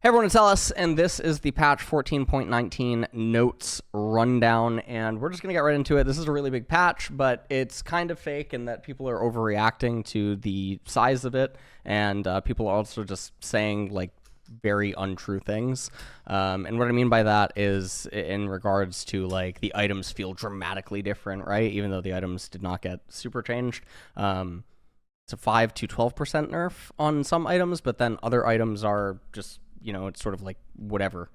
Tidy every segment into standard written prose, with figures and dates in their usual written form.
Hey everyone, it's Elise, and this is the patch 14.19 notes rundown, and we're just going to get right into it. This is a really big patch, but it's kind of fake in that people are overreacting to the size of it, and people are also just saying, like, very untrue things. And what I mean by that is in regards to, like, the items feel dramatically different, right? Even though the items did not get super changed. It's a 5 to 12% nerf on some items, but then other items are just, you know, it's sort of like whatever.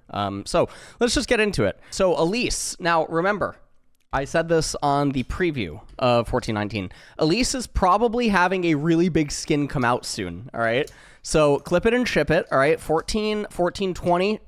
So let's just get into it. So Elise, now remember, I said this on the preview of 1419. Elise is probably having a really big skin come out soon, all right? So clip it and ship it, all right? 1420,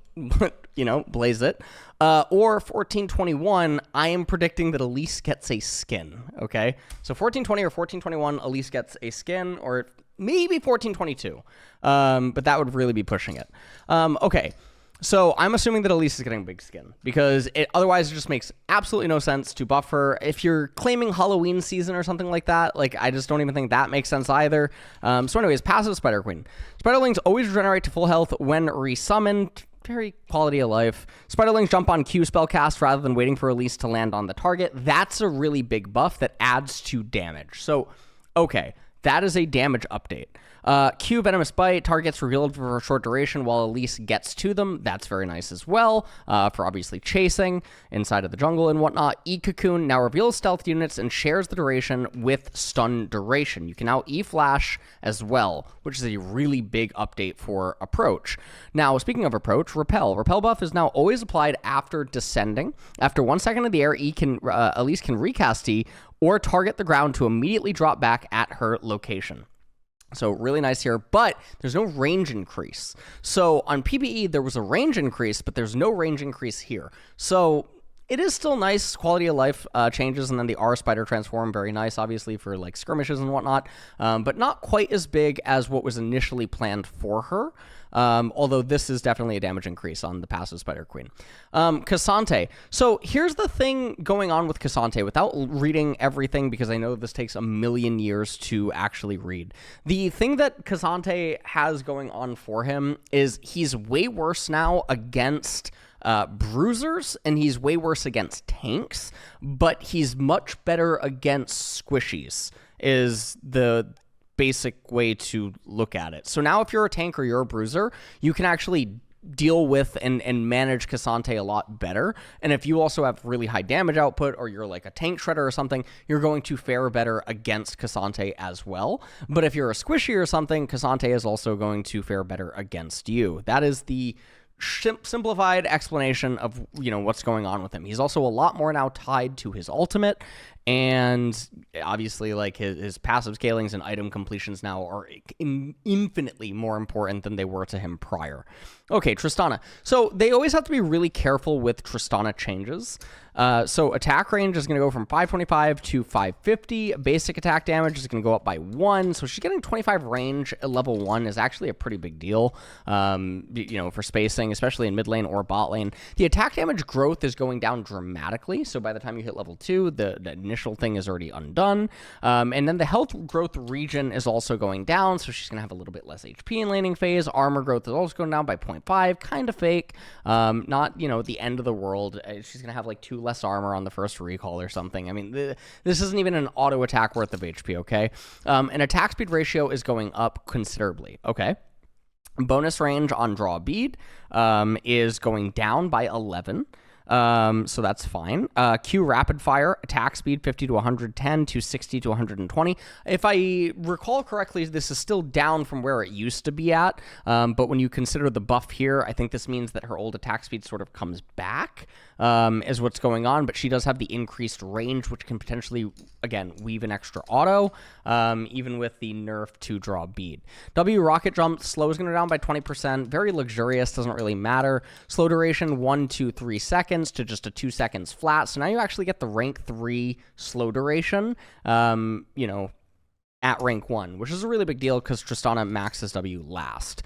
you know, blaze it. Or 1421, I am predicting that Elise gets a skin, okay? So 1420 or 1421, Elise gets a skin, or maybe 1422. But that would really be pushing it. Okay, so I'm assuming that Elise is getting a big skin, because otherwise it just makes absolutely no sense to buff her. If you're claiming Halloween season or something like that, like, I just don't even think that makes sense either. So anyways, passive Spider Queen. Spiderlings always regenerate to full health when resummoned. Very quality of life. Spiderlings jump on Q spellcast rather than waiting for Elise to land on the target. That's a really big buff that adds to damage. So, okay, that is a damage update. Q Venomous Bite, targets revealed for a short duration while Elise gets to them. That's very nice as well, for obviously chasing inside of the jungle and whatnot. E-Cocoon now reveals stealth units and shares the duration with stun duration. You can now E-Flash as well, which is a really big update for Approach. Now, speaking of Approach, Repel. Repel buff is now always applied after descending. After 1 second in the air, Elise can recast E or target the ground to immediately drop back at her location. So really nice here, but there's no range increase. So on PvE, there was a range increase, but there's no range increase here. So it is still nice quality of life changes, and then the R Spider transform, very nice, obviously, for like skirmishes and whatnot, but not quite as big as what was initially planned for her. Although this is definitely a damage increase on the passive Spider Queen. Cassante. So here's the thing going on with Cassante, without reading everything, because I know this takes a million years to actually read. The thing that Cassante has going on for him is he's way worse now against bruisers, and he's way worse against tanks, but he's much better against squishies, is the basic way to look at it. So now if you're a tank or you're a bruiser, you can actually deal with and manage Cassante a lot better. And if you also have really high damage output, or you're like a tank shredder or something, you're going to fare better against Cassante as well. But if you're a squishy or something, Cassante is also going to fare better against you. That is the simplified explanation of, you know, what's going on with him. He's also a lot more now tied to his ultimate, and obviously, like, his passive scalings and item completions now are infinitely more important than they were to him prior. Okay, Tristana. So they always have to be really careful with Tristana changes. So attack range is going to go from 525 to 550. Basic attack damage is going to go up by 1. So she's getting 25 range at level 1 is actually a pretty big deal, you know, for spacing, especially in mid lane or bot lane. The attack damage growth is going down dramatically. So by the time you hit level 2, the initial thing is already undone. And then the health growth region is also going down. So she's going to have a little bit less HP in laning phase. Armor growth is also going down by 0.5. Kind of fake. Not, you know, the end of the world. She's going to have like 2 less armor on the first recall or something. I mean, this isn't even an auto attack worth of HP, okay? And attack speed ratio is going up considerably, okay? Bonus range on draw bead is going down by 11. So that's fine. Q rapid fire, attack speed 50 to 110 to 60 to 120. If I recall correctly, this is still down from where it used to be at. But when you consider the buff here, I think this means that her old attack speed sort of comes back, is what's going on. But she does have the increased range, which can potentially, again, weave an extra auto, even with the nerf to draw bead. W rocket jump, slow is going to go down by 20%. Very luxurious, doesn't really matter. Slow duration 1 to 3 seconds to just a 2 seconds flat. So now you actually get the rank 3 slow duration. You know, at rank 1, which is a really big deal because Tristana maxes W last.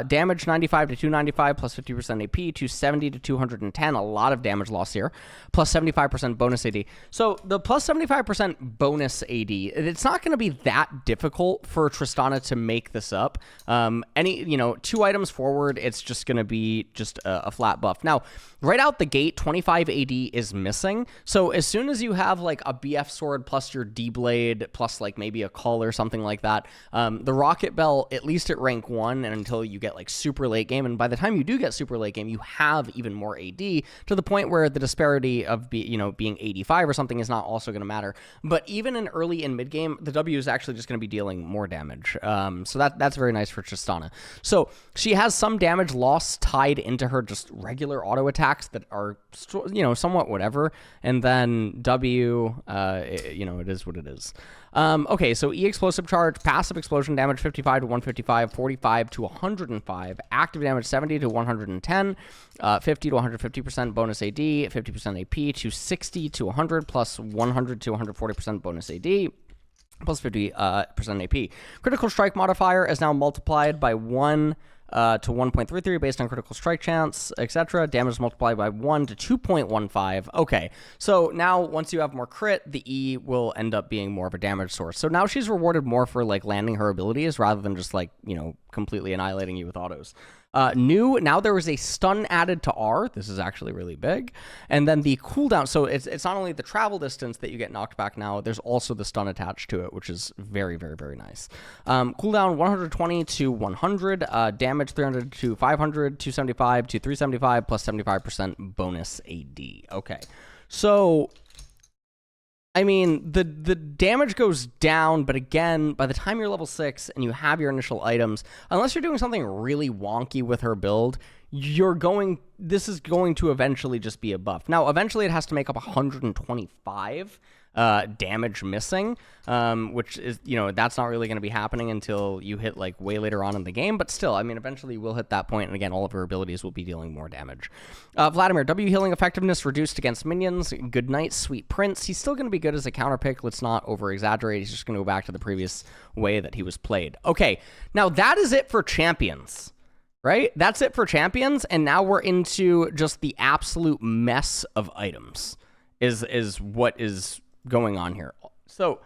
Damage 95 to 295 plus 50% AP, 270 to 210, a lot of damage loss here, plus 75% bonus AD. So the plus 75% bonus AD, it's not going to be that difficult for Tristana to make this up. You know, 2 items forward, it's just going to be just a flat buff. Now, right out the gate, 25 AD is missing. So as soon as you have like a BF sword plus your D-blade plus like maybe a call or something like that, the Rocket Bell, at least at rank 1 and until you get like super late game, and by the time you do get super late game, you have even more AD to the point where the disparity of being 85 or something is not also going to matter. But even in early and mid game, the W is actually just going to be dealing more damage. So that's very nice for Tristana. So she has some damage loss tied into her just regular auto attacks that are, you know, somewhat whatever, and then W, you know, it is what it is. Okay, so E explosive charge, passive explosion damage 55 to 155, 45 to 105, active damage 70 to 110, 50 to 150% bonus AD, 50% AP, to 60 to 100 plus 100 to 140% bonus AD. Plus 50% AP. Critical strike modifier is now multiplied by 1 to 1.33 based on critical strike chance, etc. Damage is multiplied by 1 to 2.15. Okay, so now once you have more crit, the E will end up being more of a damage source. So now she's rewarded more for like landing her abilities rather than just like, you know, completely annihilating you with autos. Now there is a stun added to R. This is actually really big. And then the cooldown, so it's not only the travel distance that you get knocked back now, there's also the stun attached to it, which is very, very, very nice. Cooldown 120 to 100, damage 300 to 500, 275 to 375, plus 75% bonus AD. Okay, so I mean, the damage goes down, but again, by the time you're level 6 and you have your initial items, unless you're doing something really wonky with her build, this is going to eventually just be a buff. Now, eventually it has to make up 125 damage missing, which is, you know, that's not really going to be happening until you hit like way later on in the game, but still, I mean, eventually we'll hit that point, and again, all of her abilities will be dealing more damage. Vladimir, W healing effectiveness reduced against minions. Good night, Sweet Prince. He's still going to be good as a counter pick. Let's not over exaggerate. He's just going to go back to the previous way that he was played. Okay, now that is it for champions. Right? That's it for champions, and now we're into just the absolute mess of items is what is going on here. So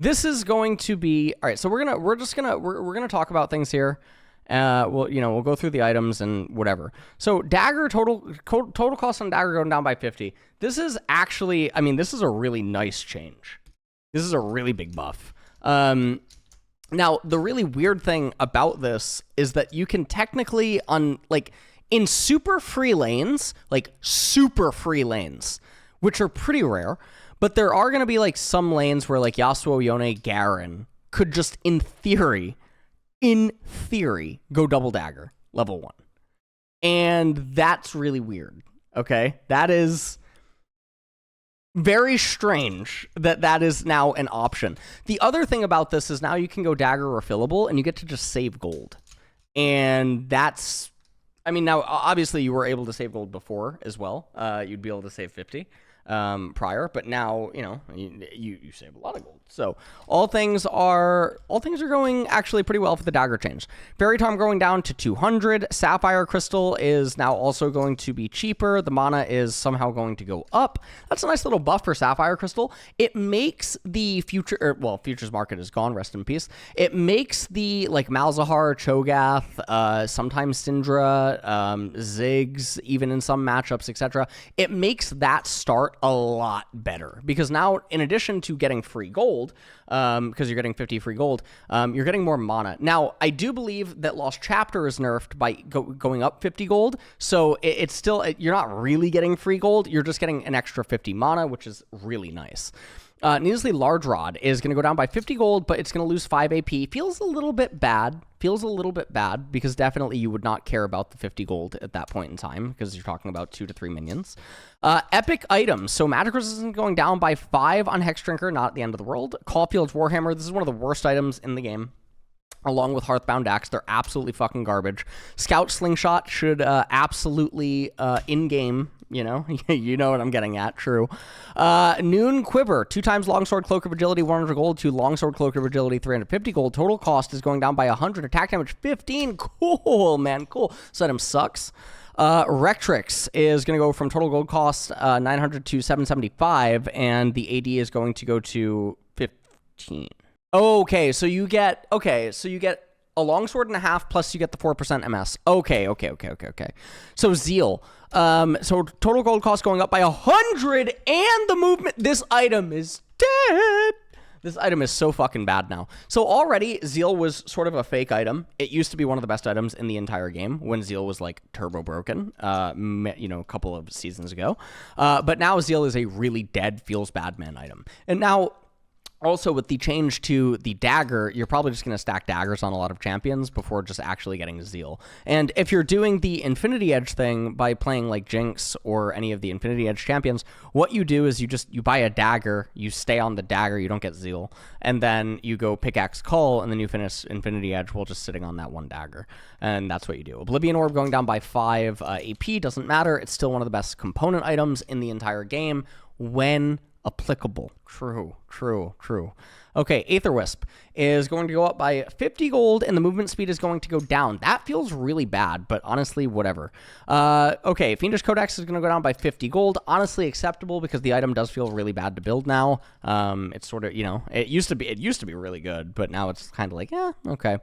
this is going to be all right. So we're gonna talk about things here. We'll go through the items and whatever. So dagger total cost on dagger going down by 50. This is actually, I mean, this is a really nice change. This is a really big buff. Now, the really weird thing about this is that you can technically, in super free lanes, which are pretty rare, but there are going to be, like, some lanes where, like, Yasuo, Yone, Garen could just, in theory, go double dagger, level 1. And that's really weird, okay? That is very strange that is now an option. The other thing about this is now you can go dagger refillable and you get to just save gold. And that's, I mean, now obviously you were able to save gold before as well. You'd be able to save 50 prior, but now, you know, you save a lot of gold. So all things are going actually pretty well for the dagger change. Fairy Tom going down to 200. Sapphire Crystal is now also going to be cheaper. The mana is somehow going to go up. That's a nice little buff for Sapphire Crystal. It makes the futures market is gone, rest in peace. It makes the, like, Malzahar, Cho'Gath, sometimes Syndra, Ziggs, even in some matchups, etc. It makes that start a lot better because now, in addition to getting free gold, because you're getting 50 free gold, you're getting more mana. Now, I do believe that Lost Chapter is nerfed by going up 50 gold, so it's still, you're not really getting free gold, you're just getting an extra 50 mana, which is really nice. Needlessly, Large Rod is going to go down by 50 gold, but it's going to lose 5 AP. Feels a little bit bad because definitely you would not care about the 50 gold at that point in time because you're talking about 2 to 3 minions. Epic items. So Magic Resistance going down by 5 on Hex Drinker, not at the end of the world. Caulfield's Warhammer. This is one of the worst items in the game. Along with Hearthbound Axe, they're absolutely fucking garbage. Scout Slingshot should absolutely in-game you know? You know what I'm getting at, true. Noon Quiver, 2 times Longsword Cloak of Agility, 100 gold, to Longsword Cloak of Agility, 350 gold. Total cost is going down by 100, attack damage 15. Cool, man, cool. This item sucks. Rectrix is going to go from total gold cost 900 to 775, and the AD is going to go to 15. Okay, so you get a longsword and a half, plus you get the 4% MS. Okay. So Zeal. So total gold cost going up by 100, and the movement. This item is dead. This item is so fucking bad now. So already, Zeal was sort of a fake item. It used to be one of the best items in the entire game when Zeal was, like, turbo broken, you know, a couple of seasons ago. But now Zeal is a really dead, feels bad man item. And now, also, with the change to the dagger, you're probably just going to stack daggers on a lot of champions before just actually getting Zeal. And if you're doing the Infinity Edge thing by playing like Jinx or any of the Infinity Edge champions, what you do is you buy a dagger, you stay on the dagger, you don't get Zeal, and then you go pickaxe Cull, and then you finish Infinity Edge while just sitting on that one dagger. And that's what you do. Oblivion Orb going down by 5 AP, doesn't matter. It's still one of the best component items in the entire game when applicable. True. Okay, Aether Wisp is going to go up by 50 gold, and the movement speed is going to go down. That feels really bad, but honestly, whatever. Okay, Fiendish Codex is going to go down by 50 gold. Honestly, acceptable, because the item does feel really bad to build now. It's sort of, you know, it used to be really good, but now it's kind of like, okay.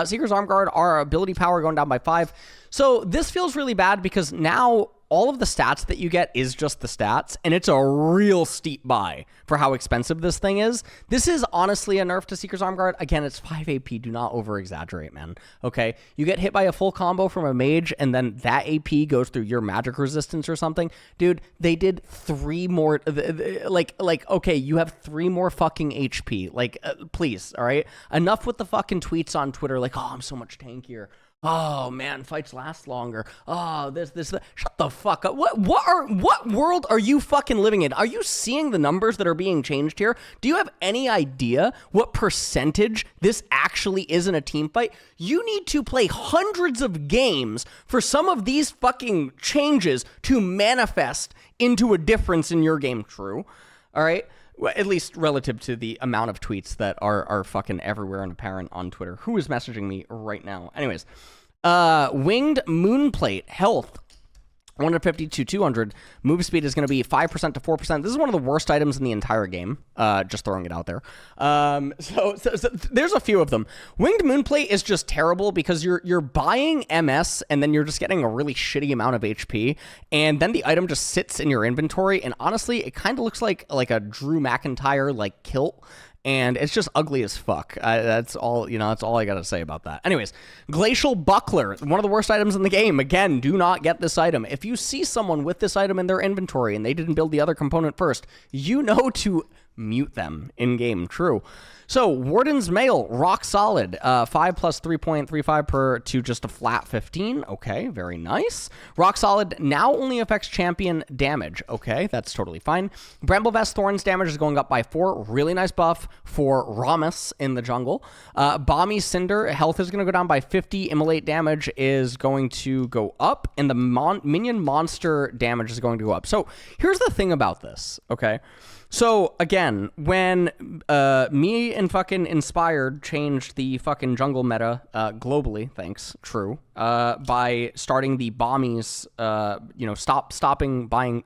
Seeker's Arm Guard, our ability power going down by 5. So this feels really bad because now all of the stats that you get is just the stats, and it's a real steep buy for how expensive this thing is. This is honestly a nerf to Seeker's Arm Guard. Again, it's 5 AP. Do not over-exaggerate, man. Okay? You get hit by a full combo from a mage, and then that AP goes through your magic resistance or something. Dude, they did 3 more... okay, you have 3 more fucking HP. Like, please, all right? Enough with the fucking tweets on Twitter like, oh, I'm so much tankier. Oh man, fights last longer. Oh, this. Shut the fuck up. What world are you fucking living in? Are you seeing the numbers that are being changed here? Do you have any idea what percentage this actually is in a team fight? You need to play hundreds of games for some of these fucking changes to manifest into a difference in your game. True. All right. Well, at least relative to the amount of tweets that are fucking everywhere and apparent on Twitter. Who is messaging me right now? Anyways, Winged Moonplate, health, 150 to 200. Move speed is going to be 5% to 4%. This is one of the worst items in the entire game. Just throwing it out there. So there's a few of them. Winged Moonplate is just terrible because you're buying MS and then you're just getting a really shitty amount of HP, and then the item just sits in your inventory. And honestly, it kind of looks like a Drew McIntyre like kilt. And it's just ugly as fuck. That's all, you know, that's all I gotta say about that. Anyways, Glacial Buckler, one of the worst items in the game. Again, do not get this item. If you see someone with this item in their inventory and they didn't build the other component first, you know to mute them in-game. True. So, Warden's Mail, rock solid. 5 plus 3.35 per to just a flat 15. Okay, very nice. Rock solid now only affects champion damage. Okay, that's totally fine. Bramblevest Thorns damage is going up by 4. Really nice buff for Ramus in the jungle. Balmy Cinder, health is going to go down by 50. Immolate damage is going to go up, and the minion monster damage is going to go up. So, here's the thing about this, okay? So, again, when me and fucking Inspired changed the fucking jungle meta globally, thanks, true, by starting the bommies, stopping buying...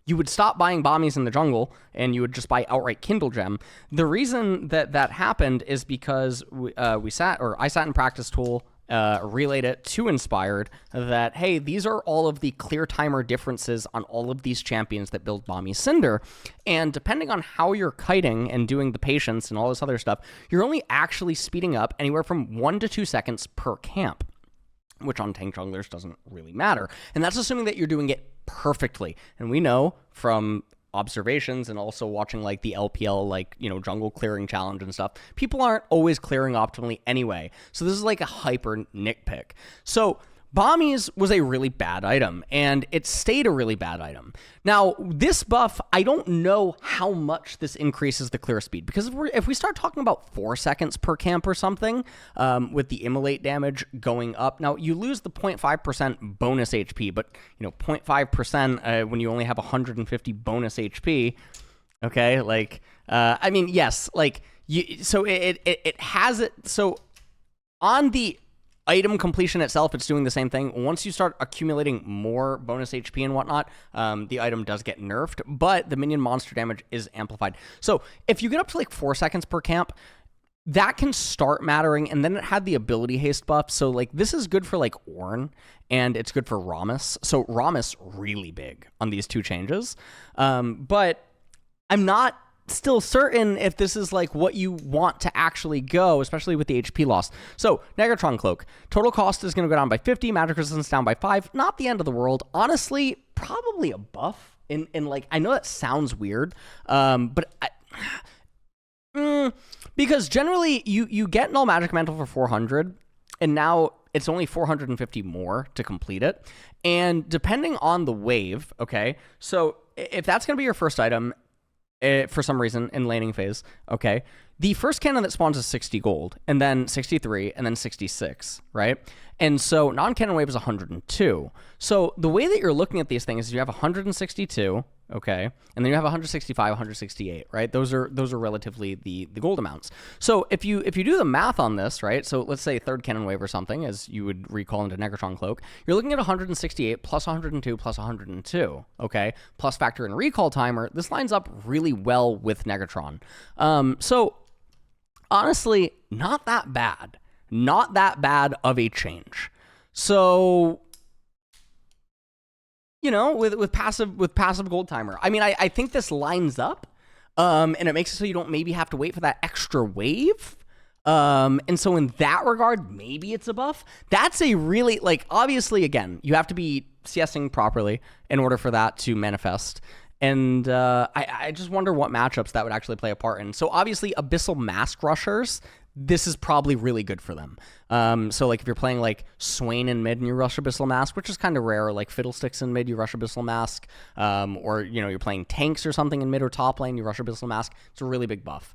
You would stop buying bommies in the jungle, and you would just buy outright Kindle Gem. The reason that happened is because I sat in Practice Tool, relayed it to Inspired that, hey, these are all of the clear timer differences on all of these champions that build Balmy Cinder, and depending on how you're kiting and doing the patience and all this other stuff, you're only actually speeding up anywhere from 1 to 2 seconds per camp, which on tank junglers doesn't really matter. And that's assuming that you're doing it perfectly. And we know from observations and also watching like the LPL, jungle clearing challenge and stuff, people aren't always clearing optimally anyway. So this is like a hyper nitpick. So Bommies was a really bad item, and it stayed a really bad item. Now, this buff, I don't know how much this increases the clear speed, because if we start talking about 4 seconds per camp or something, with the immolate damage going up, now you lose the 0.5% bonus HP, but 0.5% when you only have 150 bonus HP, okay, like, I mean, yes, like, so it has it, so on the item completion itself, it's doing the same thing. Once you start accumulating more bonus HP and whatnot, the item does get nerfed, but the minion monster damage is amplified. So if you get up to like 4 seconds per camp, that can start mattering, and then it had the ability haste buff, so like this is good for like Ornn, and it's good for Rammus. So Rammus really big on these two changes, but I'm not still certain if this is like what you want to actually go, especially with the HP loss. So Negatron Cloak, total cost is going to go down by 50, magic resistance down by 5. Not the end of the world. Honestly, probably a buff. In like, I know that sounds weird, but because generally you get Null Magic Mantle for 400, and now it's only 450 more to complete it. And depending on the wave, okay, so if that's going to be your first item, for some reason in laning phase, okay, the first cannon that spawns is 60 gold, and then 63, and then 66, right? And so non-cannon wave is 102. So the way that you're looking at these things is you have 162, okay, and then you have 165, 168, right? Those are relatively the gold amounts. So if you do the math on this, right? So let's say third cannon wave or something, as you would recall into Negatron Cloak, you're looking at 168 plus 102 plus 102, okay, plus factor in recall timer. This lines up really well with Negatron. So honestly, not that bad. Not that bad of a change. So, with passive gold timer, I mean, I think this lines up, and it makes it so you don't maybe have to wait for that extra wave. And so in that regard, maybe it's a buff. That's a really, like, obviously, again, you have to be CSing properly in order for that to manifest. And I just wonder what matchups that would actually play a part in. So obviously, Abyssal Mask Rushers, this is probably really good for them. So like if you're playing like Swain in mid and you rush Abyssal Mask, which is kind of rare, or like Fiddlesticks in mid, you rush Abyssal Mask, or you're playing tanks or something in mid or top lane, you rush Abyssal Mask. It's a really big buff.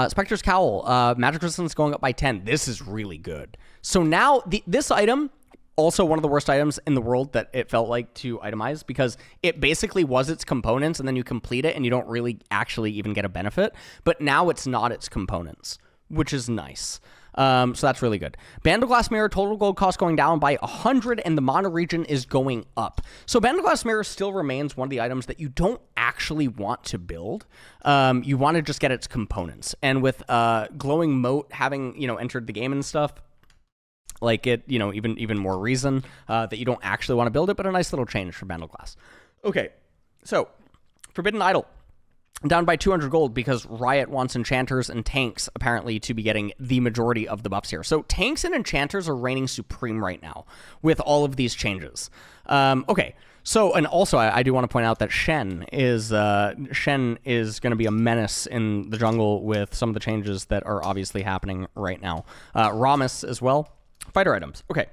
Spectre's Cowl, magic resistance going up by 10. This is really good. So now this item, also one of the worst items in the world that it felt like to itemize, because it basically was its components and then you complete it and you don't really actually even get a benefit. But now it's not its components, which is nice. So that's really good. Bandoglass Mirror, total gold cost going down by 100, and the mono region is going up. So Bandoglass Mirror still remains one of the items that you don't actually want to build. You want to just get its components. And with Glowing Moat having, entered the game and stuff, like it, even more reason that you don't actually want to build it, but a nice little change for Bandoglass. Okay, so Forbidden Idol, down by 200 gold because Riot wants enchanters and tanks apparently to be getting the majority of the buffs here. So tanks and enchanters are reigning supreme right now with all of these changes. Okay, so, and also I do want to point out that Shen is going to be a menace in the jungle with some of the changes that are obviously happening right now. Rammus as well. Fighter items. Okay.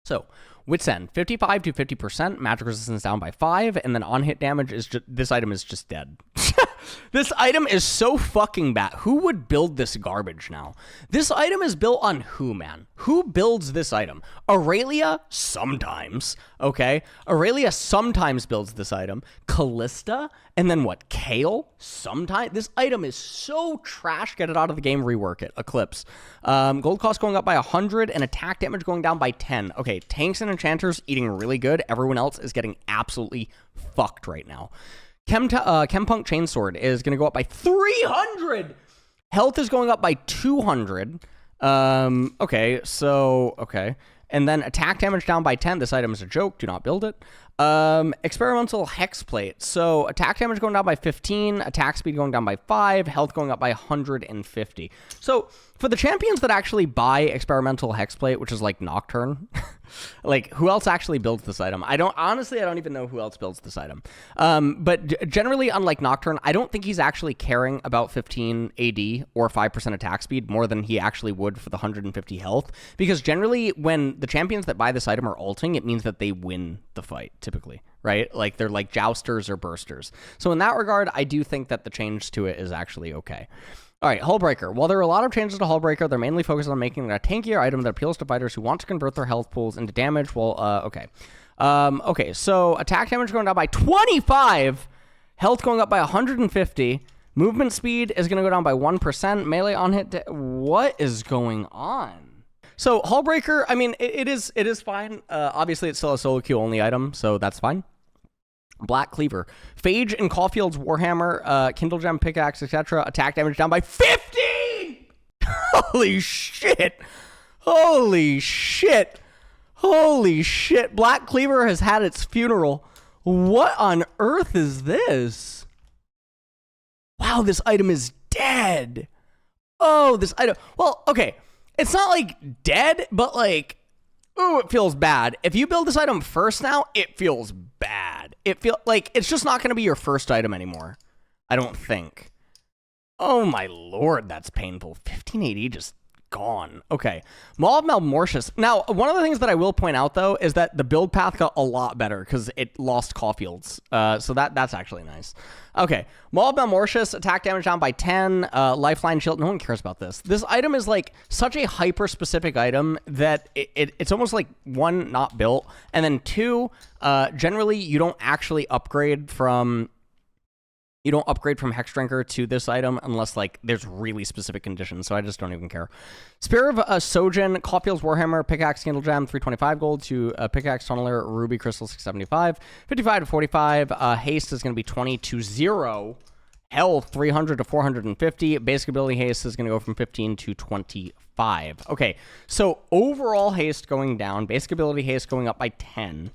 So, Wit's End, 55 to 50%, magic resistance down by 5, and then on-hit damage is just, this item is just dead. This item is so fucking bad. Who would build this garbage now? This item is built on who, man? Who builds this item? Aurelia? Sometimes, okay? Aurelia sometimes builds this item. Callista? And then what? Kale? Sometimes? This item is so trash. Get it out of the game, rework it. Eclipse. Gold cost going up by 100 and attack damage going down by 10. Okay, tanks and enchanters eating really good. Everyone else is getting absolutely fucked right now. Chempunk Chainsword is going to go up by 300. Health is going up by 200. Okay, so, okay. And then attack damage down by 10. This item is a joke. Do not build it. Experimental Hex Plate. So attack damage going down by 15. Attack speed going down by 5. Health going up by 150. So For the champions that actually buy experimental hexplate, which is like Nocturne, like who else actually builds this item? I don't even know who else builds this item. But generally, unlike Nocturne, I don't think he's actually caring about 15 AD or 5% attack speed more than he actually would for the 150 health. Because generally, when the champions that buy this item are ulting, it means that they win the fight, typically, right? Like they're like jousters or bursters. So in that regard, I do think that the change to it is actually okay. All right, Hullbreaker. While there are a lot of changes to Hullbreaker, they're mainly focused on making it a tankier item that appeals to fighters who want to convert their health pools into damage. Well, okay. Okay, so attack damage going down by 25, health going up by 150, movement speed is going to go down by 1%, melee on hit. What is going on? So Hullbreaker, I mean, it is fine. Obviously, it's still a solo queue only item, so that's fine. Black Cleaver. Phage and Caulfield's Warhammer, Kindle Gem, Pickaxe, etc. Attack damage down by 50! Holy shit! Holy shit! Holy shit! Black Cleaver has had its funeral. What on earth is this? Wow, this item is dead. Oh, this item. Well, okay. It's not like dead, but like, ooh, it feels bad. If you build this item first now, it feels bad. It feels like it's just not going to be your first item anymore. I don't think. Oh my lord, that's painful. 1580 just gone. Okay. Maw of Malmortius. Now, one of the things that I will point out, though, is that the build path got a lot better because it lost Caulfield's. So that's actually nice. Okay. Maw of Malmortius, attack damage down by 10, lifeline shield. No one cares about this. This item is like such a hyper-specific item that it's almost like, one, not built, and then two, generally you don't actually upgrade from... You don't upgrade from Hex Drinker to this item unless, like, there's really specific conditions, so I just don't even care. Spear of Sojin, Caulfield's Warhammer, Pickaxe, Kindle Gem, 325 gold to Pickaxe, Tunneler, Ruby Crystal, 675. 55 to 45. Haste is going to be 20 to 0. Health, 300 to 450. Basic ability haste is going to go from 15 to 25. Okay, so overall haste going down, basic ability haste going up by 10.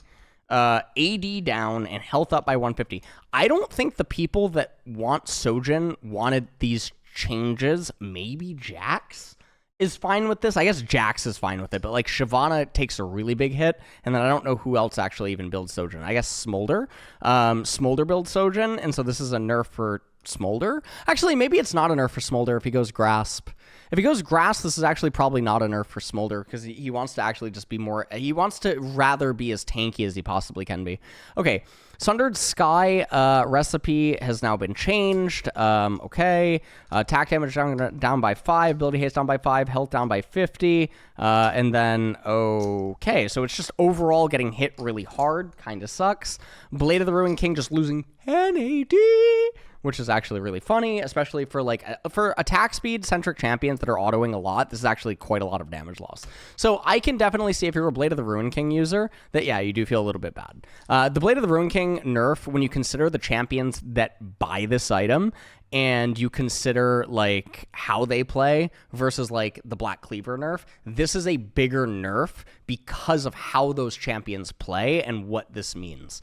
AD down and health up by 150. I don't think the people that want Sojin wanted these changes. Maybe Jax is fine with this. I guess Jax is fine with it, but like Shyvana takes a really big hit, and then I don't know who else actually even builds Sojin. I guess Smolder. Smolder builds Sojin, and so this is a nerf for Smolder. Actually, maybe it's not a nerf for Smolder if he goes Grasp. If he goes Grass, this is actually probably not a nerf for Smolder because he wants to actually just be more... He wants to rather be as tanky as he possibly can be. Okay, Sundered Sky recipe has now been changed. Okay, attack damage down by 5, ability haste down by 5, health down by 50, and then, okay, so it's just overall getting hit really hard. Kind of sucks. Blade of the Ruin King just losing 10 AD, which is actually really funny, especially for like for attack speed centric champions that are autoing a lot. This is actually quite a lot of damage loss. So I can definitely see if you're a Blade of the Ruin King user that, yeah, you do feel a little bit bad. The Blade of the Ruin King nerf, when you consider the champions that buy this item and you consider like how they play versus like the Black Cleaver nerf, this is a bigger nerf because of how those champions play and what this means.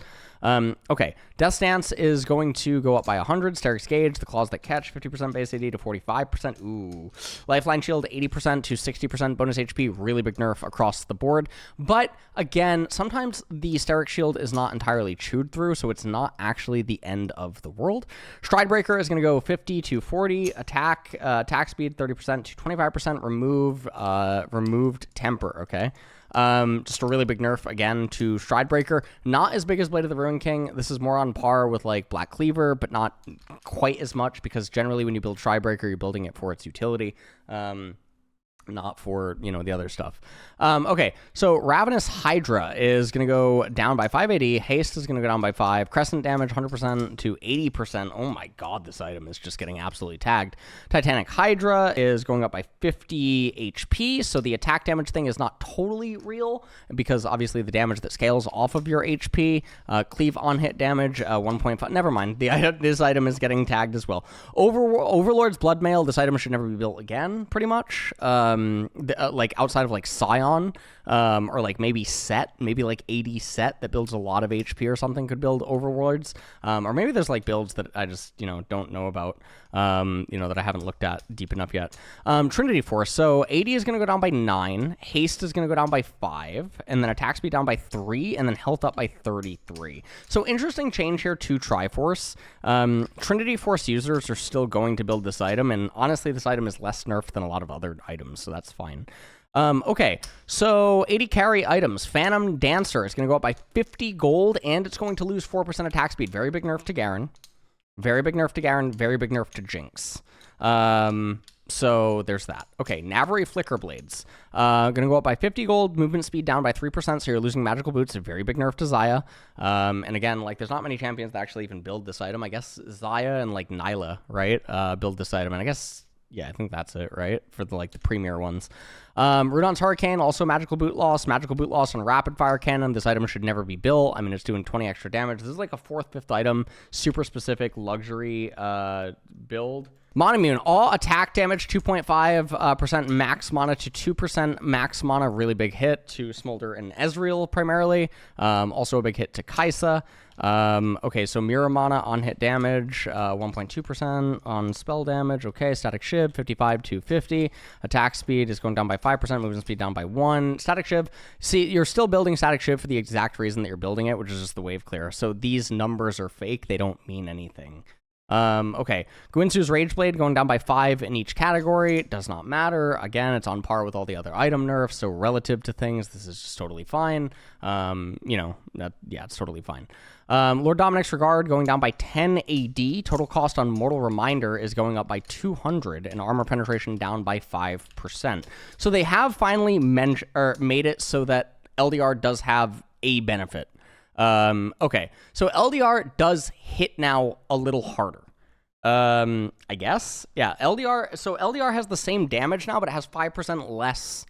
Okay, Death Stance is going to go up by 100. Steric's Gauge, the Claws That Catch, 50% base AD to 45%. Ooh. Lifeline Shield, 80% to 60% bonus HP. Really big nerf across the board. But, again, sometimes the Steric Shield is not entirely chewed through, so it's not actually the end of the world. Stridebreaker is going to go 50 to 40. Attack speed, 30% to 25%. Removed Temper, okay? Just a really big nerf, again, to Stridebreaker. Not as big as Blade of the Ruin King. This is more on par with, like, Black Cleaver, but not quite as much, because generally when you build Stridebreaker, you're building it for its utility. Not for, you know, the other stuff. Okay, so Ravenous Hydra is going to go down by 580. Haste is going to go down by 5. Crescent damage 100% to 80%. Oh my god, this item is just getting absolutely tagged. Titanic Hydra is going up by 50 HP, so the attack damage thing is not totally real, because obviously the damage that scales off of your HP. Cleave on hit damage, 1.5. Never mind, this item is getting tagged as well. Overlord's Bloodmail, this item should never be built again, pretty much. like outside of like Scion, or like maybe Set, maybe like AD Set that builds a lot of HP or something could build overlords. Or maybe there's like builds that I just, you know, don't know about, you know, that I haven't looked at deep enough yet. Trinity Force. So AD is going to go down by 9. Haste is going to go down by 5. And then attack speed down by 3. And then health up by 33. So interesting change here to Triforce. Trinity Force users are still going to build this item. And honestly, this item is less nerfed than a lot of other items. So that's fine. Okay, so 80 carry items. Phantom Dancer is going to go up by 50 gold, and it's going to lose 4% attack speed. Very big nerf to Garen. Very big nerf to Garen. Very big nerf to Jinx. So there's that. Okay, Navari Flicker Blades. Going to go up by 50 gold, movement speed down by 3%, so you're losing magical boots. A very big nerf to Xayah. And again, like, there's not many champions that actually even build this item. I guess Xayah and, like, Nyla, right, build this item. And I guess... yeah, I think that's it, right? For the, like, the premier ones. Rudon's Hurricane, also magical boot loss on rapid fire cannon. This item should never be built. I mean, it's doing 20 extra damage. This is like a 4th, 5th item, super specific luxury build. Monomune, all attack damage, 2.5% max mana to 2% max mana. Really big hit to Smolder and Ezreal primarily. Also a big hit to Kai'Sa. Okay, so Mirror Mana on hit damage, 1.2% on spell damage. Okay, Static Shiv, 55 to 50. Attack speed is going down by 5%, movement speed down by 1. Static Shiv, see, you're still building Static Shiv for the exact reason that you're building it, which is just the wave clear. So these numbers are fake, they don't mean anything. Okay, Guinsu's Rage Blade going down by 5 in each category. It does not matter. Again, it's on par with all the other item nerfs, so relative to things, this is just totally fine. You know, yeah, it's totally fine. Lord Dominic's Regard going down by 10 AD. Total cost on Mortal Reminder is going up by 200, and armor penetration down by 5%. So they have finally made it so that LDR does have a benefit. Okay, so LDR does hit now a little harder. I guess. Yeah, LDR, so LDR has the same damage now, but it has 5% less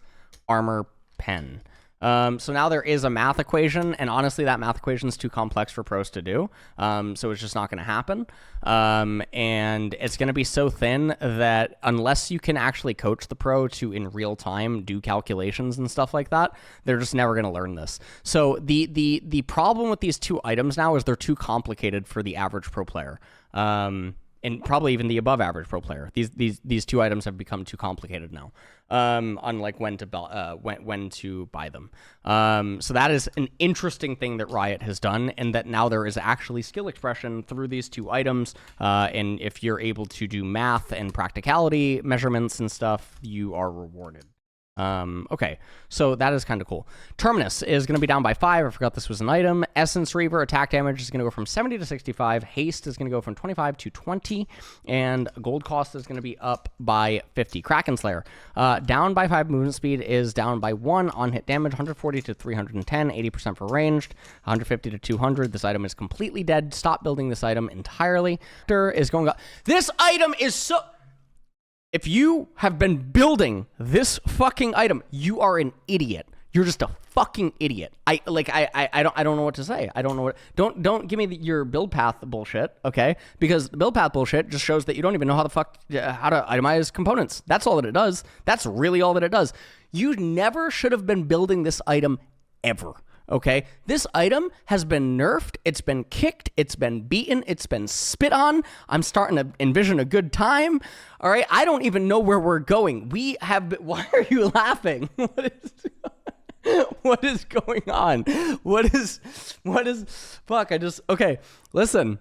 armor pen. So now there is a math equation, and honestly, that math equation is too complex for pros to do. So it's just not going to happen. And it's going to be so thin that unless you can actually coach the pro to, in real time, do calculations and stuff like that, they're just never going to learn this. So the problem with these two items now is they're too complicated for the average pro player. And probably even the above average pro player. These two items have become too complicated now, on like when to buy them. So that is an interesting thing that Riot has done, and that now there is actually skill expression through these two items. And if you're able to do math and practicality measurements and stuff, you are rewarded. Okay, so that is kind of cool. Terminus is going to be down by 5. I forgot this was an item. Essence Reaver attack damage is going to go from 70 to 65. Haste is going to go from 25 to 20. And gold cost is going to be up by 50. Kraken Slayer, down by 5. Movement speed is down by 1 on hit damage. 140 to 310. 80% for ranged. 150 to 200. This item is completely dead. Stop building this item entirely. Is going up. This item is so... If you have been building this fucking item, you are an idiot. You're just a fucking idiot. I don't know what to say. I don't know what. Don't give me your build path bullshit, okay? Because the build path bullshit just shows that you don't even know how to itemize components. That's all that it does. That's really all that it does. You never should have been building this item ever. Okay, this item has been nerfed, it's been kicked, it's been beaten, it's been spit on. I'm starting to envision a good time. All right, I don't even know where we're going. We have been, why are you laughing? What is going on? Fuck, okay, listen.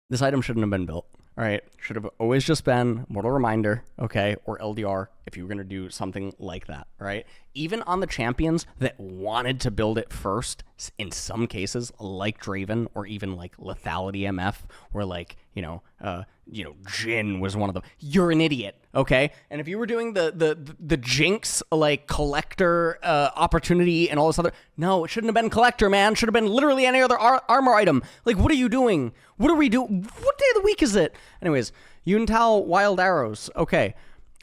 This item shouldn't have been built. All right, should have always just been Mortal Reminder, okay, or LDR if you were going to do something like that, right? Even on the champions that wanted to build it first, in some cases, like Draven, or even like Lethality MF, or like, Jhin was one of them. You're an idiot, okay? And if you were doing the Jinx, like, collector opportunity and all this other... No, it shouldn't have been collector, man. It should have been literally any other armor item. Like, what are you doing? What are we doing? What day of the week is it? Anyways, Yuntal Wild Arrows. Okay.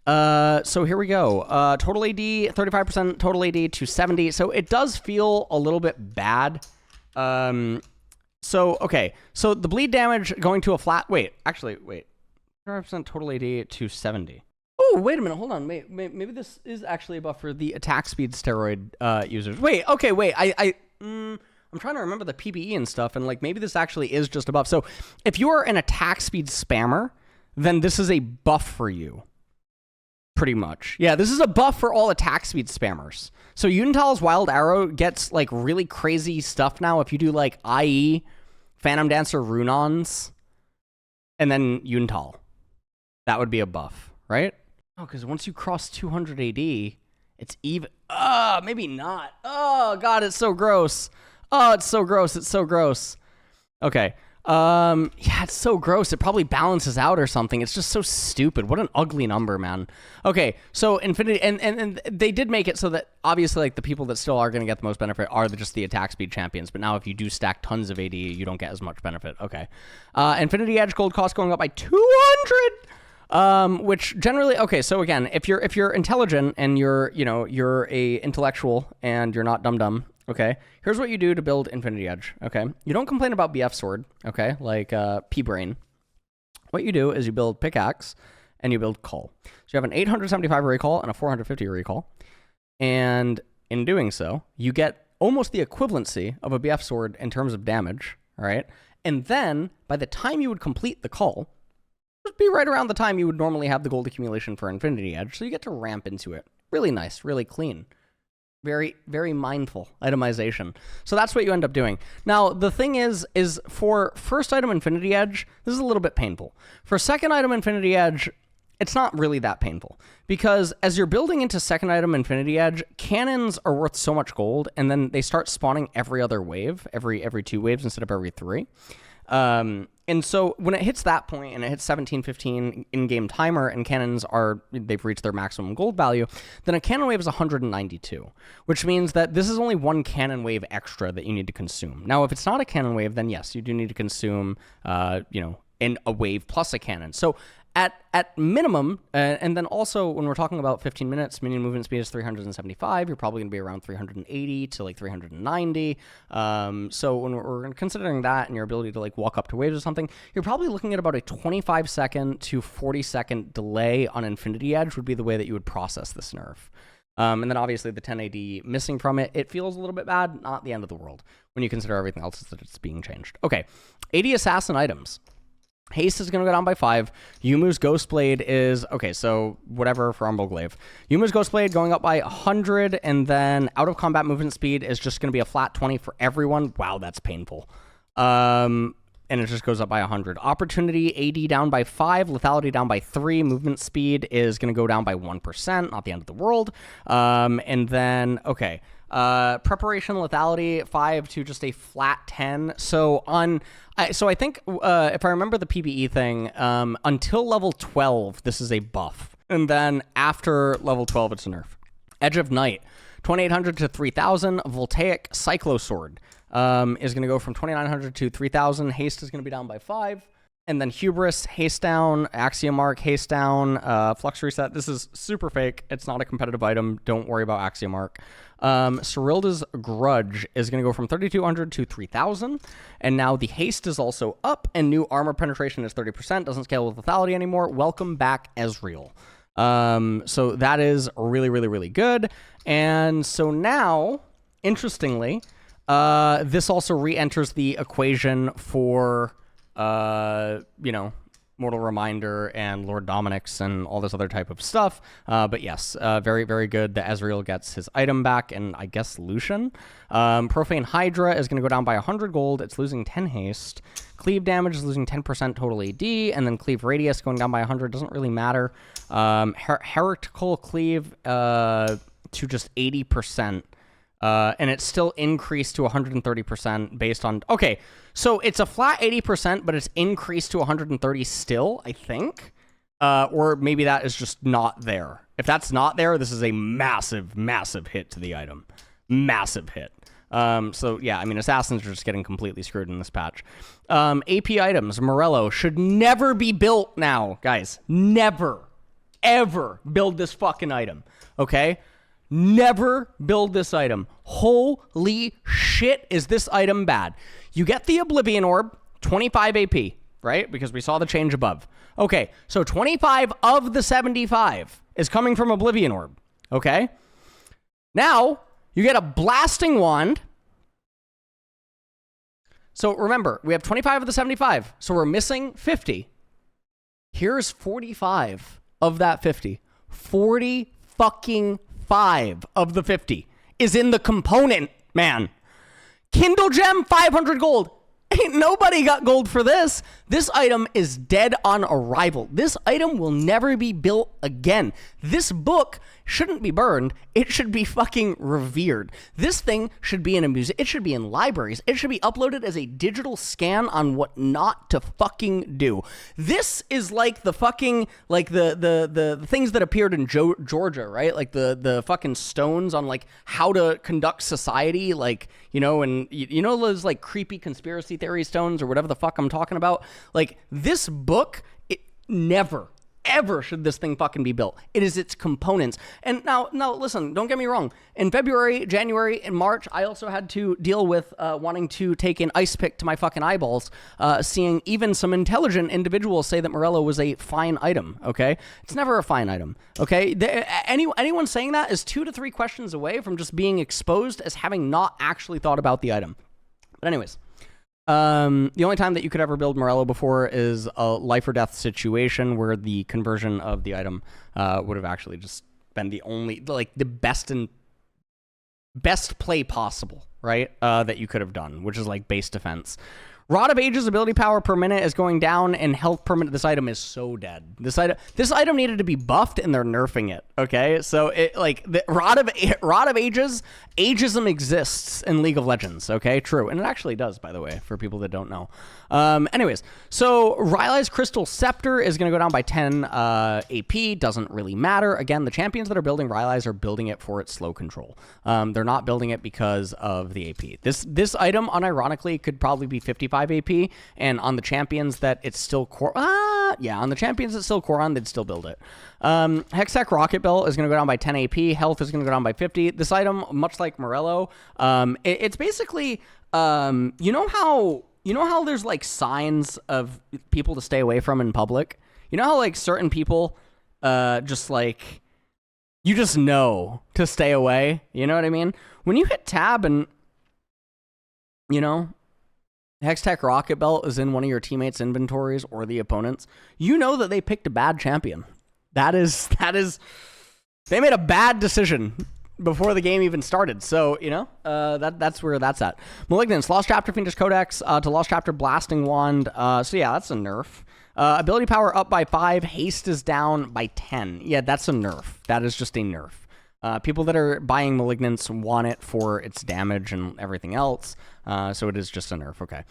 So here we go. Total AD, 35% total AD to 70. So it does feel a little bit bad. Okay. So the bleed damage going to a flat... Wait. 35% total AD to 70. Oh, wait a minute. Hold on. Maybe this is actually a buff for the attack speed steroid users. Wait. Okay. Wait. I'm trying to remember the PBE and stuff, and like maybe this actually is just a buff. So if you are an attack speed spammer, then this is a buff for you. Pretty much. Yeah, this is a buff for all attack speed spammers. So Yuntal's Wild Arrow gets like really crazy stuff now if you do like IE, Phantom Dancer, Runons, and then Yuntal. That would be a buff, right? Oh, because once you cross 200 AD, it's even... maybe not. Oh, God, it's so gross. Oh, it's so gross. It's so gross. Okay. Yeah, it's so gross. It probably balances out or something. It's just so stupid. What an ugly number, man. Okay, so Infinity, and they did make it so that obviously like the people that still are going to get the most benefit are just the attack speed champions. But now if you do stack tons of AD, you don't get as much benefit. Okay. Infinity Edge gold cost going up by 200. Which generally, okay, so again, if you're intelligent and you're a intellectual and you're not dumb, okay, here's what you do to build Infinity Edge, okay? You don't complain about BF Sword, okay, like P-Brain. What you do is you build Pickaxe and you build Call. So you have an 875 recall and a 450 recall. And in doing so, you get almost the equivalency of a BF Sword in terms of damage, all right? And then, by the time you would complete the Call, it would be right around the time you would normally have the gold accumulation for Infinity Edge, so you get to ramp into it. Really nice, really clean. Very, very mindful itemization. So that's what you end up doing. Now, the thing is for first item Infinity Edge, this is a little bit painful. For second item Infinity Edge, it's not really that painful. Because as you're building into second item Infinity Edge, cannons are worth so much gold, and then they start spawning every other wave, every 2 waves instead of every 3. And so when it hits that point and it hits 1715 in-game timer and cannons they've reached their maximum gold value, then a cannon wave is 192, which means that this is only 1 cannon wave extra that you need to consume. Now, if it's not a cannon wave, then yes, you do need to consume, in a wave plus a cannon. So at minimum, and then also when we're talking about 15 minutes, minion movement speed is 375. You're probably going to be around 380 to like 390. So when we're considering that and your ability to like walk up to waves or something, you're probably looking at about a 25 second to 40 second delay on Infinity Edge would be the way that you would process this nerf. And then obviously the 10 AD missing from it, it feels a little bit bad, not the end of the world when you consider everything else that it's being changed. Okay, AD Assassin items. Haste is going to go down by 5. Yumu's Ghostblade is... Okay, so whatever for Umbral Glaive. Yumu's Ghostblade going up by 100, and then out-of-combat movement speed is just going to be a flat 20 for everyone. Wow, that's painful. And it just goes up by 100. Opportunity, AD down by 5. Lethality down by 3. Movement speed is going to go down by 1%. Not the end of the world. And then, okay... preparation lethality 5 to just a flat 10. So I think if I remember the PBE thing, until level 12 this is a buff, and then after level 12 it's a nerf. Edge of Night 2800 to 3000. Voltaic Cyclosword is going to go from 2900 to 3000. Haste is going to be down by 5. And then Hubris, haste down, Axiomark, haste down, Flux Reset. This is super fake. It's not a competitive item. Don't worry about Axiomark. Cyrilda's Grudge is going to go from 3200 to 3000. And now the haste is also up, and new armor penetration is 30%. Doesn't scale with lethality anymore. Welcome back, Ezreal. So that is really, really, really good. And so now, interestingly, this also re-enters the equation for... Mortal Reminder and Lord Dominic's and all this other type of stuff. But yes, very, very good that Ezreal gets his item back, and I guess Lucian. Profane Hydra is going to go down by 100 gold. It's losing 10 haste. Cleave damage is losing 10% total AD, and then Cleave Radius going down by 100. Doesn't really matter. Heretical Cleave to just 80%. And it's still increased to 130% based on... Okay, so it's a flat 80%, but it's increased to 130 still, I think. Or maybe that is just not there. If that's not there, this is a massive, massive hit to the item. Massive hit. So, yeah, I mean, Assassins are just getting completely screwed in this patch. AP items, Morello, should never be built now, guys. Never, ever build this fucking item, okay? Never build this item. Holy shit, is this item bad. You get the Oblivion Orb, 25 AP, right? Because we saw the change above. Okay, so 25 of the 75 is coming from Oblivion Orb, okay? Now, you get a Blasting Wand. So remember, we have 25 of the 75, so we're missing 50. Here's 45 of that 50. 40 fucking 5 of the 50 is in the component, man. Kindle Gem, 500 gold. Ain't nobody got gold for this. This item is dead on arrival. This item will never be built again. This book shouldn't be burned. It should be fucking revered. This thing should be in a museum. It should be in libraries. It should be uploaded as a digital scan on what not to fucking do. This is like the fucking, like the things that appeared in Georgia, right? Like the fucking stones on like how to conduct society, like, you know, and you know those like creepy conspiracy theory stones or whatever the fuck I'm talking about? Like this book, it never ever should this thing fucking be built. It is its components. And now listen, don't get me wrong. In February, January, and March, I also had to deal with wanting to take an ice pick to my fucking eyeballs, seeing even some intelligent individuals say that Morello was a fine item, okay? It's never a fine item, okay? Anyone saying that is 2 to 3 questions away from just being exposed as having not actually thought about the item. But anyways, the only time that you could ever build Morello before is a life or death situation where the conversion of the item would have actually just been the only, like, the best play possible, right? That you could have done, which is like base defense. Rod of Ages ability power per minute is going down, and health per minute. This item is so dead. This item needed to be buffed, and they're nerfing it. Okay, so it like the Rod of Ages, ageism exists in League of Legends. Okay, true, and it actually does, by the way, for people that don't know. Anyways, so Rylai's Crystal Scepter is going to go down by 10 AP. Doesn't really matter. Again, the champions that are building Rylai's are building it for its slow control. They're not building it because of the AP. This item, unironically, could probably be 55 AP, and on the champions that it's still core. On the champions it's still core on, they'd still build it. Hextech Rocket Belt is going to go down by 10 AP. Health is going to go down by 50. This item, much like Morello, it's basically you know how there's like signs of people to stay away from in public? You know how like certain people just like you just know to stay away? You know what I mean? When you hit tab and you know Hextech Rocket Belt is in one of your teammates' inventories or the opponent's, you know that they picked a bad champion. That is they made a bad decision before the game even started. So, you know, that's where that's at. Malignance, Lost Chapter Fiendish Codex to Lost Chapter Blasting Wand. So yeah, that's a nerf. Ability power up by 5. Haste is down by 10. Yeah, that's a nerf. That is just a nerf. People that are buying Malignance want it for its damage and everything else. So it is just a nerf. Okay.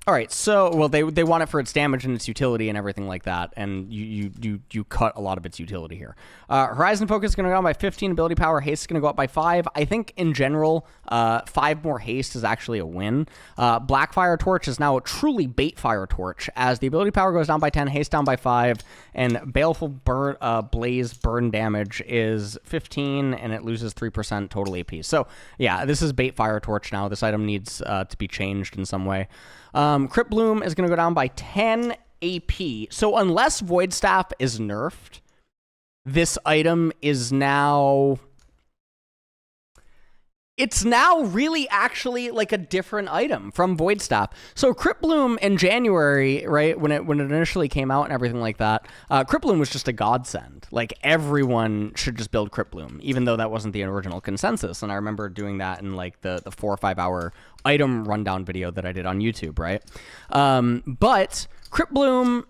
All right. So, well, they want it for its damage and its utility and everything like that. And you cut a lot of its utility here. Horizon Focus is going to go down by 15. Ability power haste is going to go up by 5. I think in general, 5 more haste is actually a win. Blackfire Torch is now a truly Baitfire Torch as the ability power goes down by 10, haste down by 5, and Baleful Blaze burn damage is 15, and it loses 3% total AP. So yeah, this is Baitfire Torch now. This item needs to be changed in some way. Crypt Bloom is going to go down by 10 AP. So unless Void Staff is nerfed, this item is now... It's now really actually like a different item from Void Staff. So Crypt Bloom in January, right, when it initially came out and everything like that, Crypt Bloom was just a godsend. Like everyone should just build Crypt Bloom, even though that wasn't the original consensus. And I remember doing that in like the 4 or 5 hour item rundown video that I did on YouTube, right? But Crypt Bloom,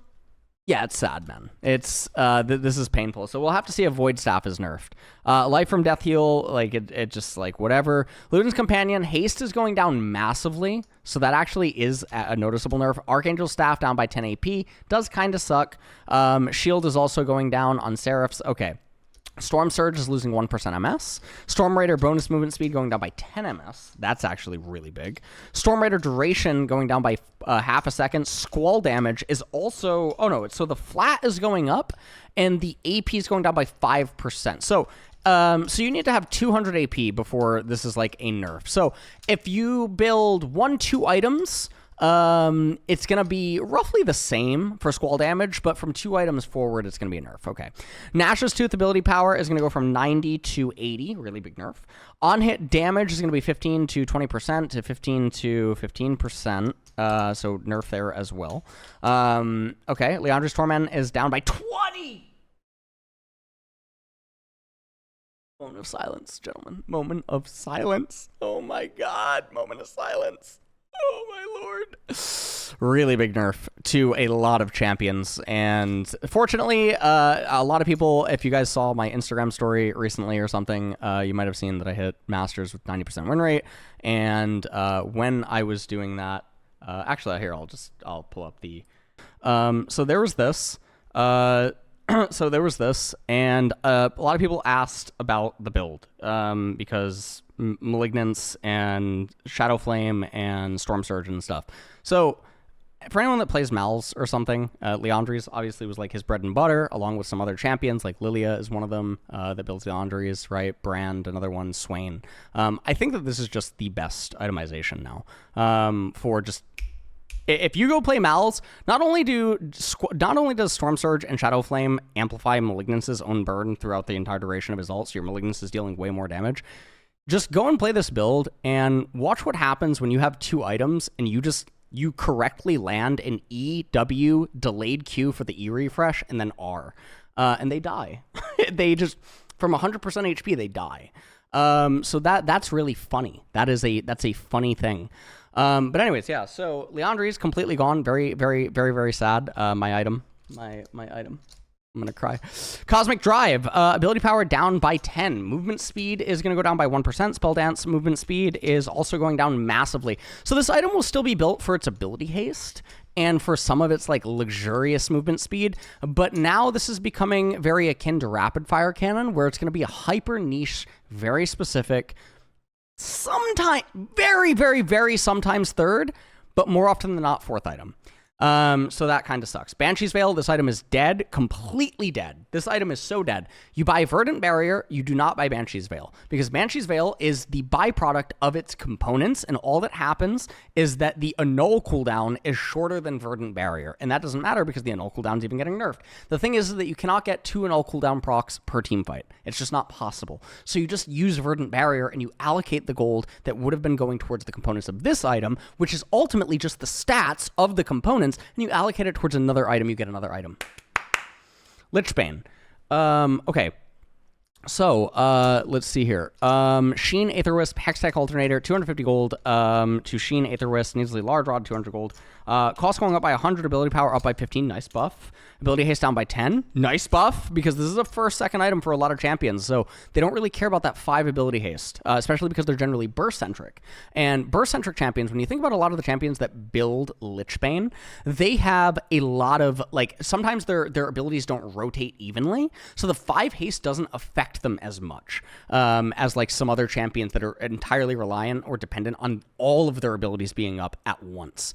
yeah, it's sad, man. It's this is painful. So we'll have to see if Void Staff is nerfed. Life from Death Heal, like it just like whatever. Luden's Companion, haste is going down massively, so that actually is a noticeable nerf. Archangel Staff down by 10 AP, does kind of suck. Shield is also going down on Seraphs. Okay. Storm Surge is losing 1% MS. Storm Raider bonus movement speed going down by 10 MS. That's actually really big. Storm Raider duration going down by half a second. Squall damage is also... Oh, no. So the flat is going up, and the AP is going down by 5%. So you need to have 200 AP before this is like a nerf. So if you build 1-2 items... It's going to be roughly the same for squall damage, but from 2 items forward, it's going to be a nerf. Okay. Nash's Tooth ability power is going to go from 90 to 80. Really big nerf. On-hit damage is going to be 15 to 20% to 15 to 15%. So nerf there as well. Okay. Leandri's Torment is down by 20! Moment of silence, gentlemen. Moment of silence. Oh my god. Moment of silence. Oh my lord. Really big nerf to a lot of champions. And fortunately, a lot of people, if you guys saw my Instagram story recently or something, you might have seen that I hit Masters with 90% win rate. And when I was doing that, actually, here, I'll pull up the... so there was this. And a lot of people asked about the build because Malignance and Shadow Flame and Storm Surge and stuff. So for anyone that plays Mals or something, Leandri's obviously was like his bread and butter, along with some other champions, like Lilia is one of them that builds Leandri's, right? Brand, another one, Swain. I think that this is just the best itemization now for just... If you go play Mals, not only does Storm Surge and Shadow Flame amplify Malignance's own burn throughout the entire duration of his ult, so your Malignance is dealing way more damage. Just go and play this build and watch what happens when you have 2 items and you correctly land an E, W, delayed Q for the E refresh, and then R. And they die. They just, from 100% HP, they die. So that's really funny. That's a funny thing. But anyways, yeah, so Leandri's completely gone. Very, very, very, very sad. My item. I'm gonna cry. Cosmic Drive. Ability power down by 10. Movement speed is gonna go down by 1%. Spell Dance movement speed is also going down massively. So this item will still be built for its ability haste and for some of its like luxurious movement speed. But now this is becoming very akin to Rapid Fire Cannon, where it's gonna be a hyper niche, very specific, sometimes, very, very, very sometimes 3rd, but more often than not 4th item. So that kind of sucks. Banshee's Veil, this item is dead, completely dead. This item is so dead. You buy Verdant Barrier, you do not buy Banshee's Veil, because Banshee's Veil is the byproduct of its components, and all that happens is that the annul cooldown is shorter than Verdant Barrier, and that doesn't matter because the annul cooldown is even getting nerfed. The thing is that you cannot get 2 annul cooldown procs per team fight. It's just not possible. So you just use Verdant Barrier, and you allocate the gold that would have been going towards the components of this item, which is ultimately just the stats of the components, and you allocate it towards another item, you get another item. Lichbane. Okay. So, let's see here. Sheen, Aether Wisp, Hextech Alternator, 250 gold, to Sheen, Aether Wisp, Needlessly Large Rod, 200 gold. Cost going up by 100, ability power up by 15, nice buff. Ability haste down by 10, nice buff, because this is a first, second item for a lot of champions, so they don't really care about that 5 ability haste, especially because they're generally burst-centric. And burst-centric champions, when you think about a lot of the champions that build Lichbane, they have a lot of, like, sometimes their abilities don't rotate evenly, so the 5 haste doesn't affect them as much as, like, some other champions that are entirely reliant or dependent on all of their abilities being up at once.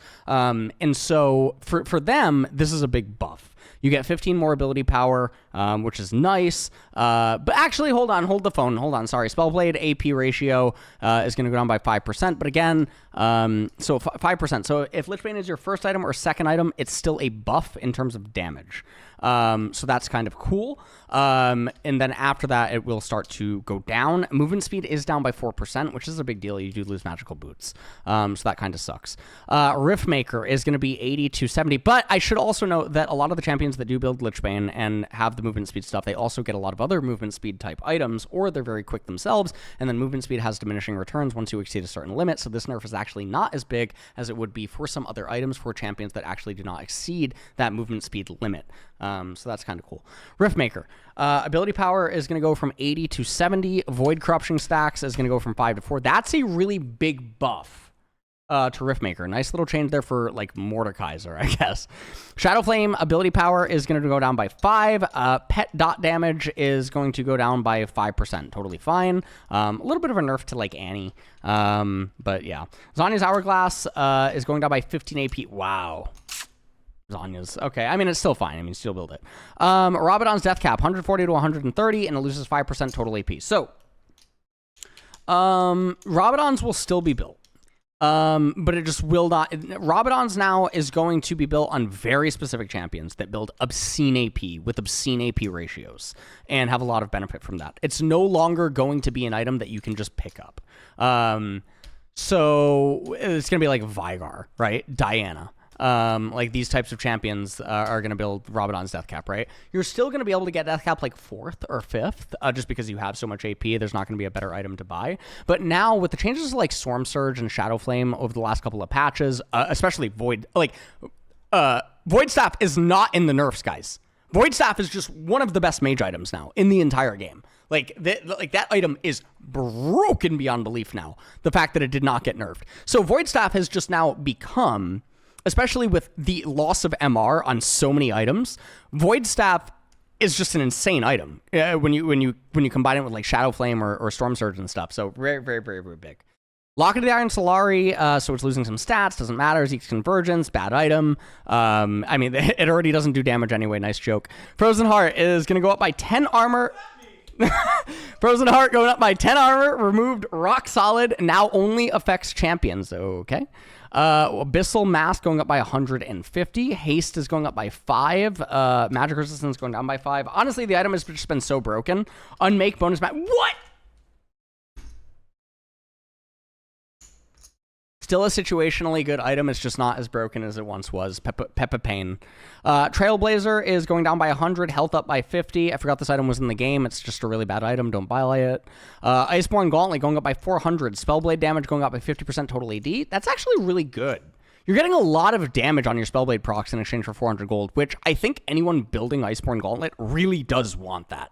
And so for them, this is a big buff. You get 15 more ability power, which is nice. But actually, hold the phone. Sorry. Spellblade AP ratio is going to go down by 5%. But again, so 5%. So if Lichbane is your first item or second item, it's still a buff in terms of damage. So that's kind of cool. And then after that, it will start to go down. Movement speed is down by 4%, which is a big deal. You do lose magical boots. So that kind of sucks. Riftmaker is going to be 80 to 70. But I should also note that a lot of the champions that do build Lichbane and have the movement speed stuff, they also get a lot of other movement speed type items, or they're very quick themselves. And then movement speed has diminishing returns once you exceed a certain limit. So this nerf is actually not as big as it would be for some other items for champions that actually do not exceed that movement speed limit. So that's kind of cool. Riftmaker. Ability power is going to go from 80 to 70. Void Corruption stacks is going to go from 5 to 4. That's a really big buff to Riftmaker. Nice little change there for, like, Mordekaiser, I guess. Shadow Flame ability power is going to go down by 5. Pet dot damage is going to go down by 5%. Totally fine. A little bit of a nerf to, like, Annie. But yeah. Zanya's Hourglass is going down by 15 AP. Wow. Zanya's. Okay, I mean, it's still fine. I mean, still build it. Rabadon's Death Cap, 140 to 130, and it loses 5% total AP. So, Rabadon's will still be built. But it just will not. Rabadon's now is going to be built on very specific champions that build obscene AP with obscene AP ratios and have a lot of benefit from that. It's no longer going to be an item that you can just pick up. So it's going to be like Vigar, right? Diana. Like these types of champions are going to build Rabadon's Death Cap, right? You're still going to be able to get Death Cap like 4th or 5th, just because you have so much AP. There's not going to be a better item to buy. But now with the changes to like Storm Surge and Shadow Flame over the last couple of patches, especially Void, like Void Staff is not in the nerfs, guys. Void Staff is just one of the best mage items now in the entire game. Like that item is broken beyond belief now. The fact that it did not get nerfed. So Void Staff has just now become, especially with the loss of MR on so many items, Void Staff is just an insane item when you combine it with like Shadow Flame or Storm Surge and stuff. So very, very, very, very big. Locket of the Iron Solari, so it's losing some stats, doesn't matter. Zeke's Convergence, bad item. I mean, it already doesn't do damage anyway, nice joke. Frozen Heart is going to go up by 10 armor. Frozen Heart going up by 10 armor, removed rock solid, now only affects champions, okay. Abyssal Mask going up by 150. Haste is going up by 5. Magic Resistance going down by 5. Honestly, the item has just been so broken. Unmake bonus what? Still a situationally good item. It's just not as broken as it once was. Peppa Pain. Trailblazer is going down by 100. Health up by 50. I forgot this item was in the game. It's just a really bad item. Don't buy it. Iceborne Gauntlet going up by 400. Spellblade damage going up by 50% total AD. That's actually really good. You're getting a lot of damage on your Spellblade procs in exchange for 400 gold, which I think anyone building Iceborne Gauntlet really does want that.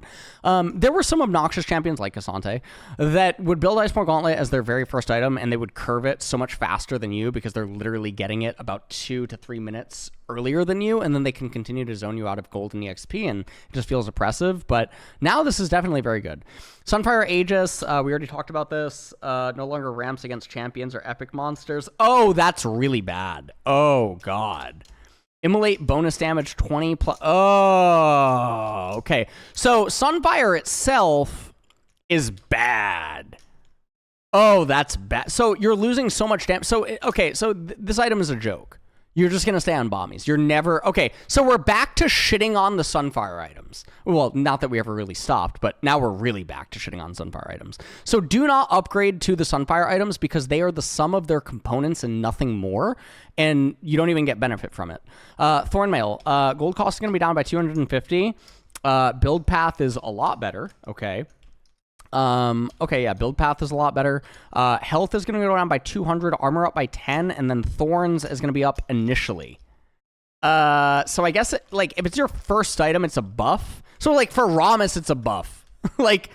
There were some obnoxious champions like Asante that would build Iceborne Gauntlet as their very first item, and they would curve it so much faster than you because they're literally getting it about 2 to 3 minutes earlier than you, and then they can continue to zone you out of gold and EXP, and it just feels oppressive. But now this is definitely very good. Sunfire Aegis, we already talked about this. No longer ramps against champions or epic monsters. Oh, that's really bad. Oh, God. Immolate bonus damage 20 plus. Oh, okay. So Sunfire itself is bad. Oh, that's bad. So you're losing so much damage. So, okay, so this item is a joke. You're just going to stay on bombies. You're never... Okay, so we're back to shitting on the Sunfire items. Well, not that we ever really stopped, but now we're really back to shitting on Sunfire items. So do not upgrade to the Sunfire items because they are the sum of their components and nothing more, and you don't even get benefit from it. Thornmail. Gold cost is going to be down by 250. Build path is a lot better. Okay. Okay, yeah, build path is a lot better. Health is going to go down by 200, armor up by 10, and then thorns is going to be up initially. So I guess, like, if it's your first item, it's a buff. So, like, for Ramus, it's a buff. Like,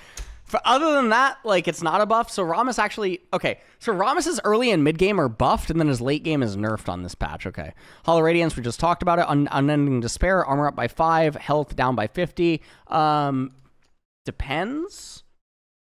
for other than that, like, it's not a buff. So Ramus actually, okay, so Ramus's early and mid game are buffed, and then his late game is nerfed on this patch. Okay. Hollow Radiance, we just talked about it. Unending Despair, armor up by 5, health down by 50. Depends.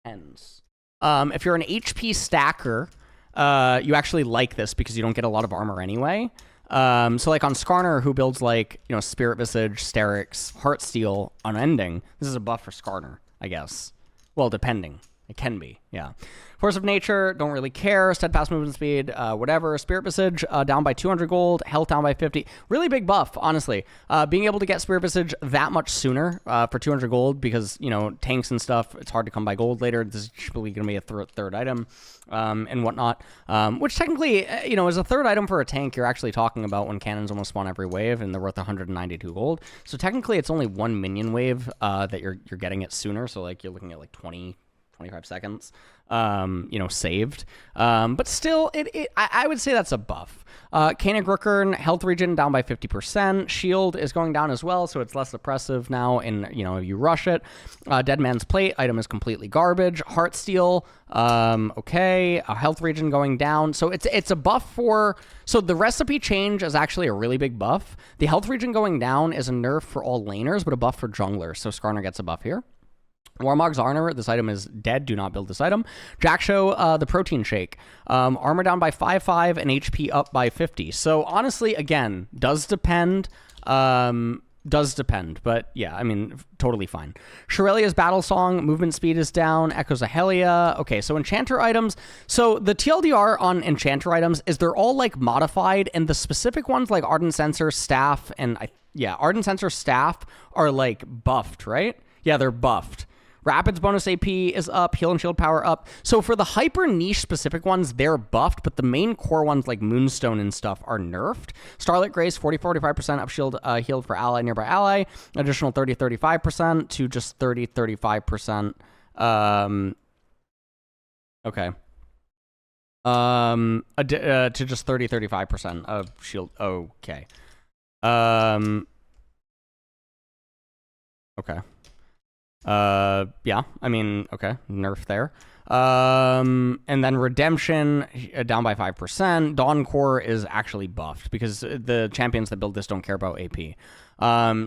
If you're an HP stacker, you actually like this because you don't get a lot of armor anyway. So like on Skarner, who builds like, you know, Spirit Visage, Sterix, Heartsteel, Unending, this is a buff for Skarner, I guess. Well, depending. It can be, yeah. Force of Nature, don't really care. Steadfast movement speed, whatever. Spirit Visage, down by 200 gold. Health down by 50. Really big buff, honestly. Being able to get Spirit Visage that much sooner for 200 gold because, you know, tanks and stuff, it's hard to come by gold later. This is probably going to be a third item and whatnot. Which technically, you know, as a third item for a tank, you're actually talking about when cannons almost spawn every wave and they're worth 192 gold. So technically, it's only one minion wave that you're getting it sooner. So, like, you're looking at, like, 25 seconds, you know, saved. But still, I would say that's a buff. Koenig Rookern, health regen down by 50%. Shield is going down as well, so it's less oppressive now, and, you know, you rush it. Dead Man's Plate, item is completely garbage. Heartsteel, okay. Health regen going down. So it's a buff for... So the recipe change is actually a really big buff. The health regen going down is a nerf for all laners, but a buff for junglers, so Skarner gets a buff here. Warmog's Armor, this item is dead. Do not build this item. Jackshow, the Protein Shake. Armor down by 5/5 and HP up by 50. So honestly, again, does depend. Does depend, but yeah, I mean, totally fine. Shirelia's Battle Song, movement speed is down. Echoes of Helia. Okay, so Enchanter items. So the TLDR on Enchanter items is they're all like modified, and the specific ones like Ardent Sensor, Staff, and Ardent Sensor, Staff are like buffed, right? Yeah, they're buffed. Rapid's bonus AP is up, heal and shield power up. So for the hyper niche specific ones, they're buffed, but the main core ones like Moonstone and stuff are nerfed. Starlit Grace, 40-45% up shield healed for ally, nearby ally. Additional 30-35% to just 30-35%. Okay. To just 30-35% of shield. Okay. Okay. Yeah, I mean, okay, nerf there. And then Redemption down by 5%. Dawn Core is actually buffed because the champions that build this don't care about AP.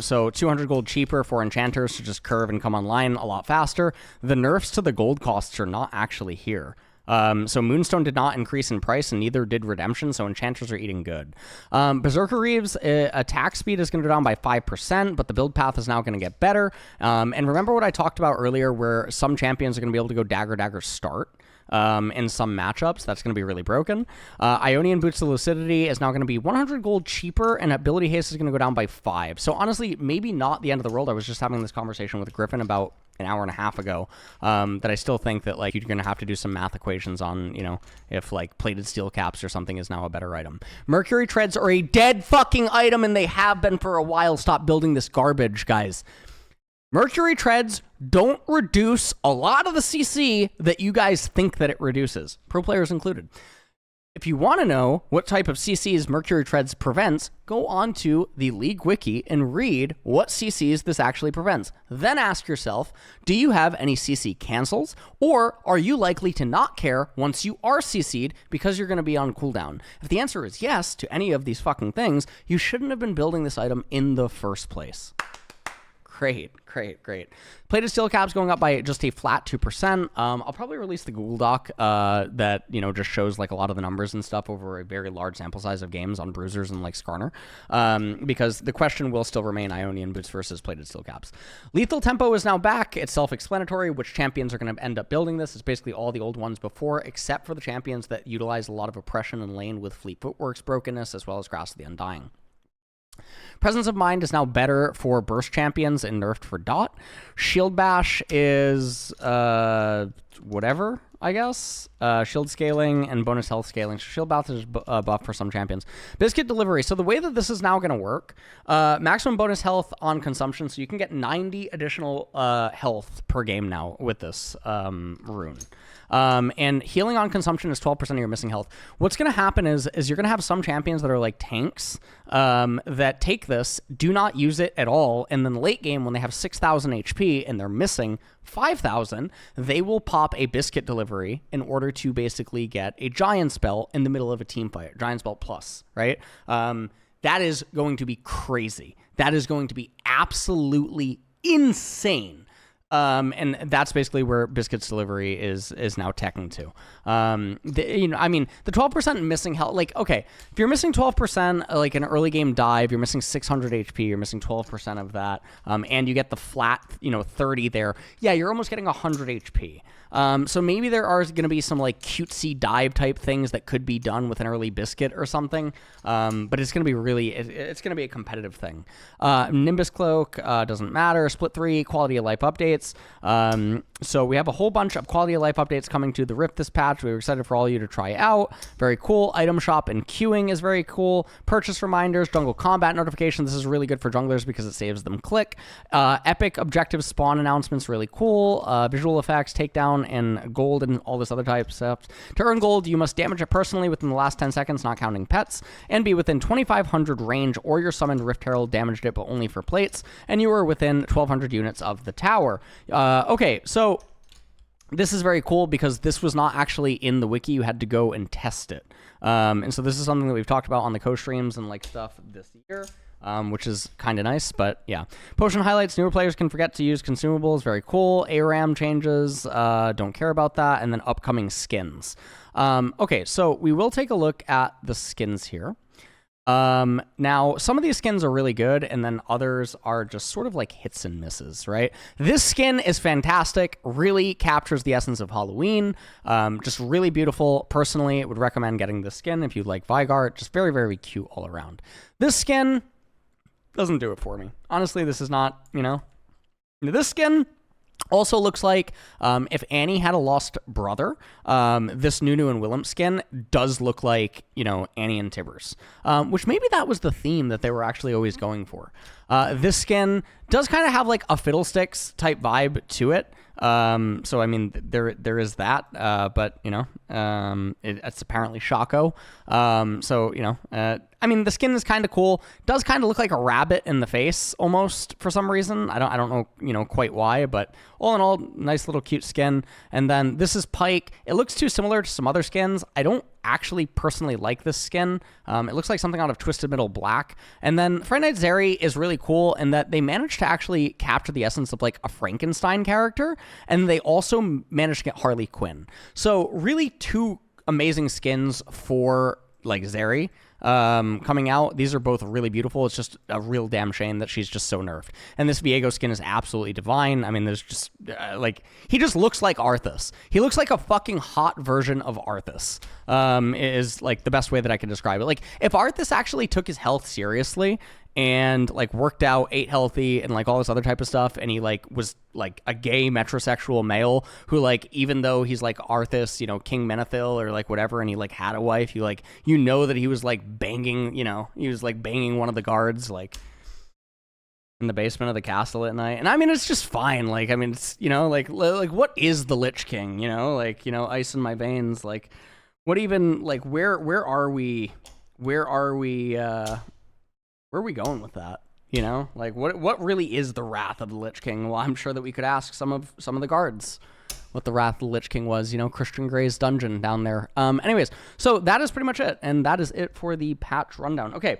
So 200 gold cheaper for enchanters to just curve and come online a lot faster. The nerfs to the gold costs are not actually here. So Moonstone did not increase in price, and neither did Redemption, so enchanters are eating good. Berserker Reeves, attack speed is going to go down by 5%, but the build path is now going to get better. And remember what I talked about earlier, where some champions are going to be able to go dagger start in some matchups. That's going to be really broken. Ionian Boots of Lucidity is now going to be 100 gold cheaper, and Ability Haste is going to go down by 5. So honestly, maybe not the end of the world. I was just having this conversation with Griffin about an hour and a half ago, that I still think that like you're going to have to do some math equations on, you know, if like plated steel caps or something is now a better item. Mercury Treads are a dead fucking item, and they have been for a while. Stop building this garbage, guys. Mercury Treads don't reduce a lot of the CC that you guys think that it reduces, pro players included. If you want to know what type of CCs Mercury Treads prevents, go on to the League Wiki and read what CCs this actually prevents. Then ask yourself, do you have any CC cancels, or are you likely to not care once you are CC'd because you're going to be on cooldown? If the answer is yes to any of these fucking things, you shouldn't have been building this item in the first place. Great. Plated steel caps going up by just a flat 2%. I'll probably release the Google Doc that, you know, just shows like a lot of the numbers and stuff over a very large sample size of games on Bruisers and like Skarner, because the question will still remain Ionian Boots versus plated steel caps. Lethal Tempo is now back. It's self-explanatory which champions are going to end up building this. It's basically all the old ones before, except for the champions that utilize a lot of oppression and lane with Fleet Footwork's brokenness, as well as Grasp of the Undying. Presence of Mind is now better for burst champions and nerfed for dot. Shield Bash is whatever, I guess. Shield scaling and bonus health scaling. So Shield Bash is buff for some champions. Biscuit Delivery. So the way that this is now going to work, maximum bonus health on consumption. So you can get 90 additional health per game now with this rune. And healing on consumption is 12% of your missing health. What's going to happen is you're going to have some champions that are like tanks that take this, do not use it at all, and then late game when they have 6,000 HP and they're missing 5,000, they will pop a Biscuit Delivery in order to basically get a Giant Spell in the middle of a team fight. Giant Spell plus, right? That is going to be crazy. That is going to be absolutely insane. And that's basically where Biscuit's Delivery is now teching to. You know, I mean, the 12% missing health, like, okay, if you're missing 12%, like an early game dive, you're missing 600 HP, you're missing 12% of that, and you get the flat, you know, 30 there. Yeah, you're almost getting 100 HP. So maybe there are going to be some like cutesy dive type things that could be done with an early Biscuit or something. But it's going to be really, it's going to be a competitive thing. Nimbus Cloak, doesn't matter. Split 3, quality of life updates. So we have a whole bunch of quality of life updates coming to the Rift this patch. We were excited for all of you to try out. Very cool. Item shop and queuing is very cool. Purchase reminders, jungle combat notifications. This is really good for junglers because it saves them click. Epic objective spawn announcements, really cool. Visual effects, takedown, and gold, and all this other type of stuff. To earn gold, you must damage it personally within the last 10 seconds, not counting pets, and be within 2,500 range, or your summoned Rift Herald damaged it, but only for plates, and you are within 1,200 units of the tower. Okay, so this is very cool because this was not actually in the wiki. You had to go and test it. And so this is something that we've talked about on the co-streams and like stuff this year, which is kind of nice, but yeah. Potion highlights, newer players can forget to use consumables. Very cool. ARAM changes, don't care about that. And then upcoming skins. Okay, so we will take a look at the skins here. Now some of these skins are really good, and then others are just sort of like hits and misses, right? This skin is fantastic, really captures the essence of Halloween, just really beautiful. Personally, I would recommend getting this skin if you like Vigart, just very, very cute all around. This skin doesn't do it for me. Honestly, this is not, you know, this skin also looks like if Annie had a lost brother, this Nunu and Willem skin does look like, you know, Annie and Tibbers, which maybe that was the theme that they were actually always going for. This skin does kind of have like a Fiddlesticks type vibe to it. So I mean, there is that, but you know, it's apparently Shaco. So you know, I mean, the skin is kind of cool. Does kind of look like a rabbit in the face almost for some reason. I don't know, you know, quite why, but all in all, nice little cute skin. And then this is Pike. It looks too similar to some other skins. I don't actually personally like this skin. It looks like something out of Twisted Metal Black. And then Friday Night Zeri is really cool in that they managed to actually capture the essence of like a Frankenstein character, and they also managed to get Harley Quinn. So really two amazing skins for like Zeri coming out. These are both really beautiful. It's just a real damn shame that she's just so nerfed. And this Viego skin is absolutely divine. I mean, there's just like, he just looks like Arthas. He looks like a fucking hot version of Arthas, is like the best way that I can describe it. Like if Arthas actually took his health seriously and like worked out, ate healthy, and like all this other type of stuff, and he like was like a gay metrosexual male who like, even though he's like Arthas, you know, King Menethil or like whatever, and he like had a wife, you like, you know that he was like banging, you know, he was like banging one of the guards like in the basement of the castle at night. And I mean, it's just fine. Like, I mean, it's, you know, like what is the Lich King, you know, like, you know, ice in my veins, like what even, like where are we going with that? You know, like what really is the wrath of the Lich King? Well, I'm sure that we could ask some of the guards what the wrath of the Lich King was, you know, Christian Grey's dungeon down there. Anyways, so that is pretty much it. And that is it for the patch rundown. Okay.